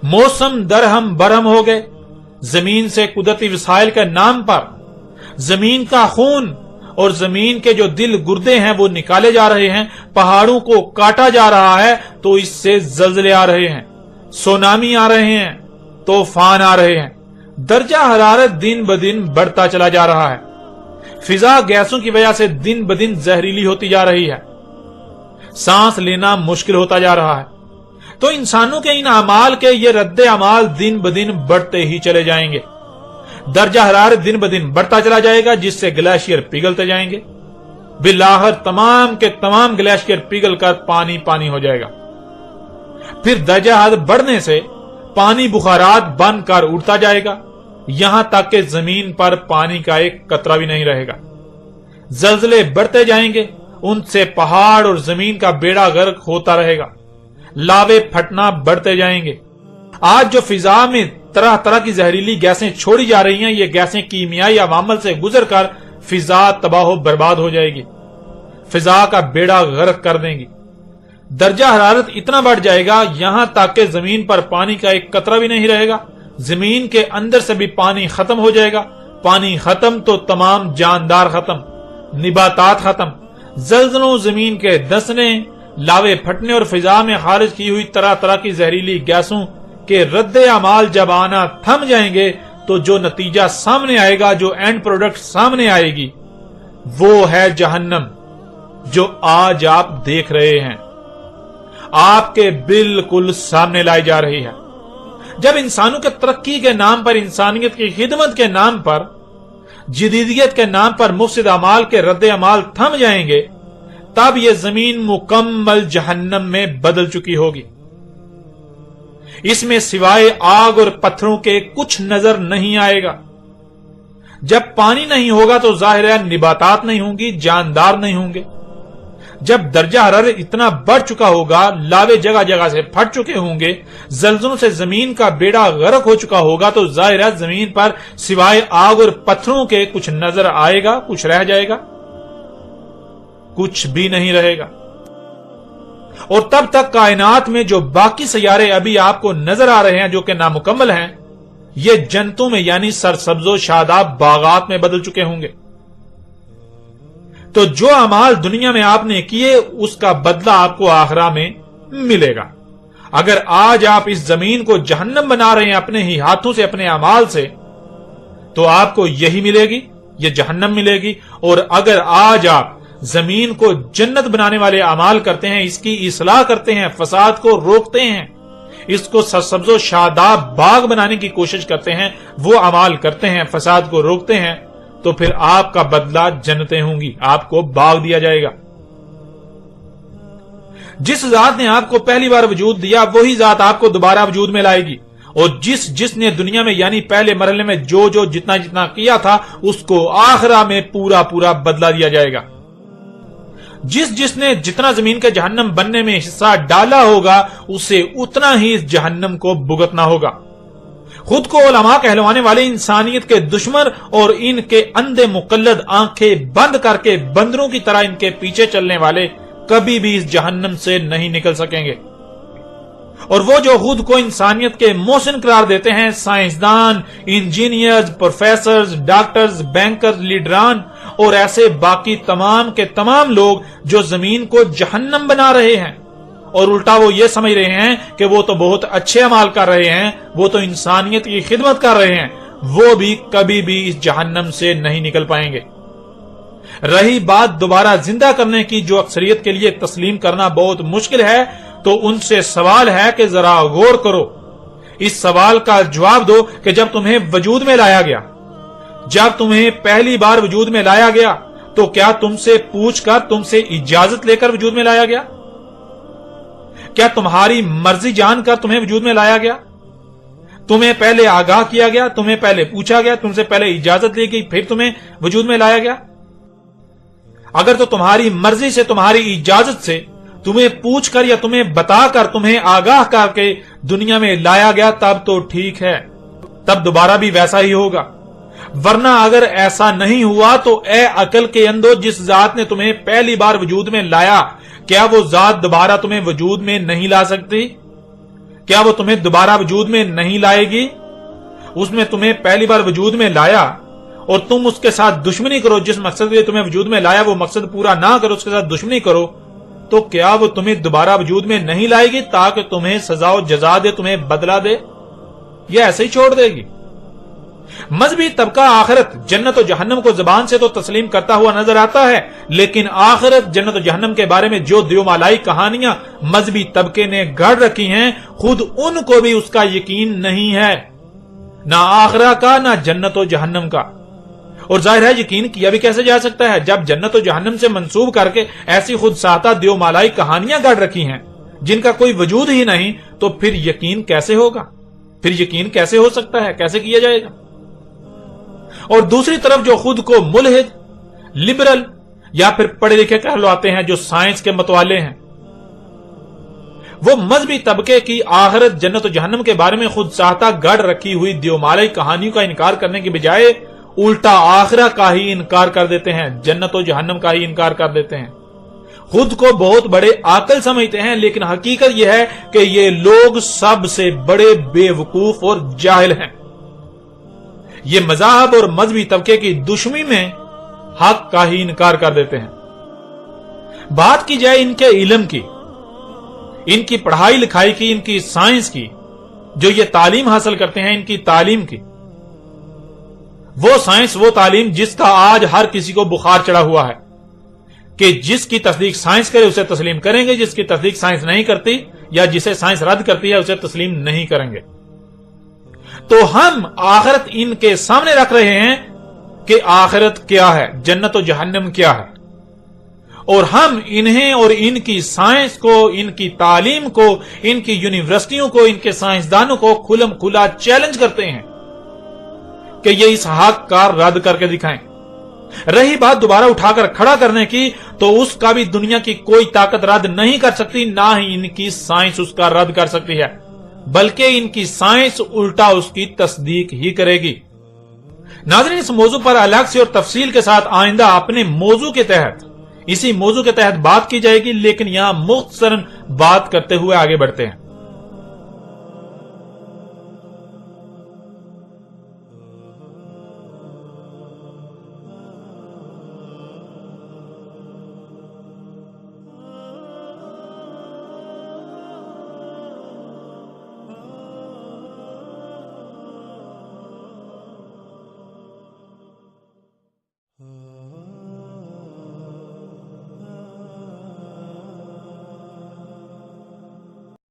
موسم درہم برہم ہو گئے، زمین سے قدرتی وسائل کے نام پر زمین کا خون اور زمین کے جو دل گردے ہیں وہ نکالے جا رہے ہیں، پہاڑوں کو کاٹا جا رہا ہے تو اس سے زلزلے آ رہے ہیں، سونامی آ رہے ہیں، طوفان آ رہے ہیں، درجہ حرارت دن بدن بڑھتا چلا جا رہا ہے، فضا گیسوں کی وجہ سے دن بدن زہریلی ہوتی جا رہی ہے، سانس لینا مشکل ہوتا جا رہا ہے۔ تو انسانوں کے ان اعمال کے یہ رد اعمال دن بدن بڑھتے ہی چلے جائیں گے، درجہ حرارت دن بدن بڑھتا چلا جائے گا، جس سے گلیشیئر پگھلتے جائیں گے، بالآخر تمام کے تمام گلیشیئر پگھل کر پانی پانی ہو جائے گا۔ پھر درجہ حرارت بڑھنے سے پانی بخارات بن کر اڑتا جائے گا، یہاں تک کہ زمین پر پانی کا ایک قطرہ بھی نہیں رہے گا۔ زلزلے بڑھتے جائیں گے، ان سے پہاڑ اور زمین کا بیڑا غرق ہوتا رہے گا، لاوے پھٹنا بڑھتے جائیں گے۔ آج جو فضا میں طرح طرح کی زہریلی گیسیں چھوڑی جا رہی ہیں، یہ گیسیں کیمیائی عوامل سے گزر کر فضا تباہ و برباد ہو جائے گی، فضا کا بیڑا غرق کر دیں گی۔ درجہ حرارت اتنا بڑھ جائے گا یہاں تک کہ زمین پر پانی کا ایک قطرہ بھی نہیں رہے گا، زمین کے اندر سے بھی پانی ختم ہو جائے گا، پانی ختم تو تمام جاندار ختم، نباتات ختم، زلزلوں، زمین کے دسنے، لاوے پھٹنے اور فضا میں خارج کی ہوئی طرح طرح کی زہریلی گیسوں کے رد اعمال جب آنا تھم جائیں گے تو جو نتیجہ سامنے آئے گا، جو اینڈ پروڈکٹ سامنے آئے گی، وہ ہے جہنم جو آج آپ دیکھ رہے ہیں، آپ کے بالکل سامنے لائی جا رہی ہے۔ جب انسانوں کے ترقی کے نام پر، انسانیت کی خدمت کے نام پر، جدیدیت کے نام پر مفسد اعمال کے رد اعمال تھم جائیں گے، تب یہ زمین مکمل جہنم میں بدل چکی ہوگی۔ اس میں سوائے آگ اور پتھروں کے کچھ نظر نہیں آئے گا۔ جب پانی نہیں ہوگا تو ظاہر ہے نباتات نہیں ہوں گی، جاندار نہیں ہوں گے۔ جب درجہ حرارت اتنا بڑھ چکا ہوگا، لاوے جگہ جگہ سے پھٹ چکے ہوں گے، زلزلوں سے زمین کا بیڑا غرق ہو چکا ہوگا، تو ظاہر ہے زمین پر سوائے آگ اور پتھروں کے کچھ نظر آئے گا، کچھ رہ جائے گا؟ کچھ بھی نہیں رہے گا۔ اور تب تک کائنات میں جو باقی سیارے ابھی آپ کو نظر آ رہے ہیں جو کہ نامکمل ہیں، یہ جنتوں میں یعنی سرسبز و شاداب باغات میں بدل چکے ہوں گے۔ تو جو اعمال دنیا میں آپ نے کیے اس کا بدلہ آپ کو آخرہ میں ملے گا۔ اگر آج آپ اس زمین کو جہنم بنا رہے ہیں اپنے ہی ہاتھوں سے، اپنے اعمال سے، تو آپ کو یہی ملے گی، یہ جہنم ملے گی۔ اور اگر آج آپ زمین کو جنت بنانے والے اعمال کرتے ہیں، اس کی اصلاح کرتے ہیں، فساد کو روکتے ہیں، اس کو سرسبز و شاداب باغ بنانے کی کوشش کرتے ہیں، وہ اعمال کرتے ہیں، فساد کو روکتے ہیں، تو پھر آپ کا بدلہ جنتیں ہوں گی، آپ کو باغ دیا جائے گا۔ جس ذات نے آپ کو پہلی بار وجود دیا وہی ذات آپ کو دوبارہ وجود میں لائے گی، اور جس نے دنیا میں یعنی پہلے مرحلے میں جو جتنا کیا تھا اس کو آخرہ میں پورا بدلہ دیا جائے گا۔ جس نے جتنا زمین کے جہنم بننے میں حصہ ڈالا ہوگا اسے اتنا ہی اس جہنم کو بھگتنا ہوگا۔ خود کو علماء کہلوانے والے انسانیت کے دشمن اور ان کے اندھے مقلد آنکھیں بند کر کے بندروں کی طرح ان کے پیچھے چلنے والے کبھی بھی اس جہنم سے نہیں نکل سکیں گے۔ اور وہ جو خود کو انسانیت کے محسن قرار دیتے ہیں، سائنسدان، انجینئرز، پروفیسرز، ڈاکٹرز، بینکرز، لیڈران اور ایسے باقی تمام کے تمام لوگ جو زمین کو جہنم بنا رہے ہیں، اور الٹا وہ یہ سمجھ رہے ہیں کہ وہ تو بہت اچھے اعمال کر رہے ہیں، وہ تو انسانیت کی خدمت کر رہے ہیں، وہ بھی کبھی بھی اس جہنم سے نہیں نکل پائیں گے۔ رہی بات دوبارہ زندہ کرنے کی، جو اکثریت کے لیے تسلیم کرنا بہت مشکل ہے، تو ان سے سوال ہے کہ ذرا غور کرو، اس سوال کا جواب دو کہ جب تمہیں وجود میں لایا گیا، جب تمہیں پہلی بار وجود میں لایا گیا، تو کیا تم سے پوچھ کر، تم سے اجازت لے کر وجود میں لایا گیا؟ کیا تمہاری مرضی جان کر تمہیں وجود میں لایا گیا؟ تمہیں پہلے آگاہ کیا گیا، تمہیں پہلے پوچھا گیا، تم سے پہلے اجازت لی گئی، پھر تمہیں وجود میں لایا گیا؟ اگر تو تمہاری مرضی سے، تمہاری اجازت سے، تمہیں پوچھ کر یا تمہیں بتا کر، تمہیں آگاہ کر کے دنیا میں لایا گیا، تب تو ٹھیک ہے، تب دوبارہ بھی ویسا ہی ہوگا۔ ورنہ اگر ایسا نہیں ہوا تو اے عقل کے اندھو، جس ذات نے تمہیں پہلی بار وجود میں لایا، کیا وہ ذات دوبارہ تمہیں وجود میں نہیں لا سکتی؟ کیا وہ تمہیں دوبارہ وجود میں نہیں لائے گی؟ اس میں تمہیں پہلی بار وجود میں لایا اور تم اس کے ساتھ دشمنی کرو، جس مقصد کے تمہیں وجود میں لایا وہ مقصد پورا نہ کرو، اس کے ساتھ دشمنی کرو، تو کیا وہ تمہیں دوبارہ وجود میں نہیں لائے گی تاکہ تمہیں سزا و جزا دے، تمہیں بدلہ دے، یا ایسے ہی چھوڑ دے گی؟ مذہبی طبقہ آخرت، جنت و جہنم کو زبان سے تو تسلیم کرتا ہوا نظر آتا ہے، لیکن آخرت، جنت و جہنم کے بارے میں جو دیومالائی کہانیاں مذہبی طبقے نے گھڑ رکھی ہیں، خود ان کو بھی اس کا یقین نہیں ہے، نہ آخرہ کا، نہ جنت و جہنم کا۔ اور ظاہر ہے یقین کیا بھی کیسے جا سکتا ہے جب جنت و جہنم سے منسوب کر کے ایسی خود ساختہ دیومالائی کہانیاں گڑھ رکھی ہیں جن کا کوئی وجود ہی نہیں، تو پھر یقین کیسے ہوگا؟ پھر یقین کیسے ہو سکتا ہے؟ کیسے کیا جائے گا؟ اور دوسری طرف جو خود کو ملحد، لبرل یا پھر پڑھے لکھے کہلواتے ہیں، جو سائنس کے متوالے ہیں، وہ مذہبی طبقے کی آخرت، جنت و جہنم کے بارے میں خود ساختہ گڑھ رکھی ہوئی دیومالائی کہانیوں کا انکار کرنے کی بجائے الٹا آخرہ کا ہی انکار کر دیتے ہیں، جنت و جہنم کا ہی انکار کر دیتے ہیں۔ خود کو بہت بڑے عاقل سمجھتے ہیں، لیکن حقیقت یہ ہے کہ یہ لوگ سب سے بڑے بے وقوف اور جاہل ہیں۔ یہ مذاہب اور مذہبی طبقے کی دشمنی میں حق کا ہی انکار کر دیتے ہیں۔ بات کی جائے ان کے علم کی، ان کی پڑھائی لکھائی کی، ان کی سائنس کی، جو یہ تعلیم حاصل کرتے ہیں، ان کی تعلیم کی، وہ سائنس، وہ تعلیم جس کا آج ہر کسی کو بخار چڑھا ہوا ہے کہ جس کی تصدیق سائنس کرے اسے تسلیم کریں گے، جس کی تصدیق سائنس نہیں کرتی یا جسے سائنس رد کرتی ہے اسے تسلیم نہیں کریں گے۔ تو ہم آخرت ان کے سامنے رکھ رہے ہیں کہ آخرت کیا ہے، جنت و جہنم کیا ہے، اور ہم انہیں اور ان کی سائنس کو، ان کی تعلیم کو، ان کی یونیورسٹیوں کو، ان کے سائنسدانوں کو کھلم کھلا چیلنج کرتے ہیں کہ یہ اس حق کا رد کر کے دکھائیں۔ رہی بات دوبارہ اٹھا کر کھڑا کرنے کی، تو اس کا بھی دنیا کی کوئی طاقت رد نہیں کر سکتی، نہ ہی ان کی سائنس اس کا رد کر سکتی ہے، بلکہ ان کی سائنس الٹا اس کی تصدیق ہی کرے گی۔ ناظرین، اس موضوع پر الگ سے اور تفصیل کے ساتھ آئندہ اپنے موضوع کے تحت اسی موضوع کے تحت بات کی جائے گی، لیکن یہاں مختصراً بات کرتے ہوئے آگے بڑھتے ہیں۔